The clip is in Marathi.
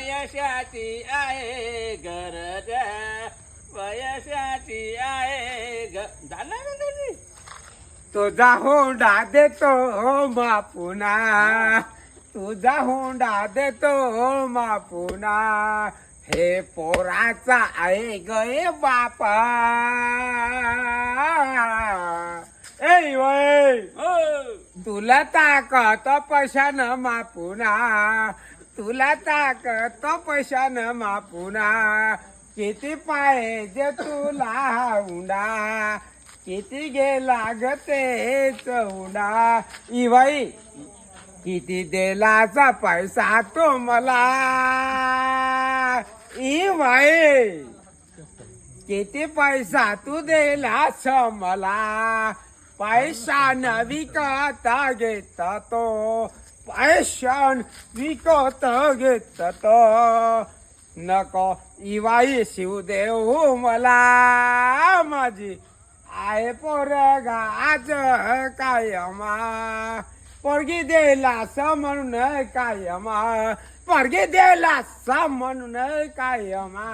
पैशाची आहे गरज पैशाची आहे झालं ना तुझी तुझा हुंडा देतो मापुना तुझा हुंडा देतो मापुना हे पोराचा आहे गे बापा ए वय तुला ताकत पैशानं मापुना तुला ताकत पैशानं मापुना किती पाहिजे तुला हुंडा किती गेला ग तेच हुंडा इवाई किती दिलाचा पैसा तो मला इवाई किती पैसा तू दिलास मला पैसा न विकत घेत तो पैसा विकत घेत तो नको इवाई शिवदेव मला माझी आहे पोरगा आज कायमा पोरगी देला स म्हणून कायमा पोरगी देला स म्हणून कायमा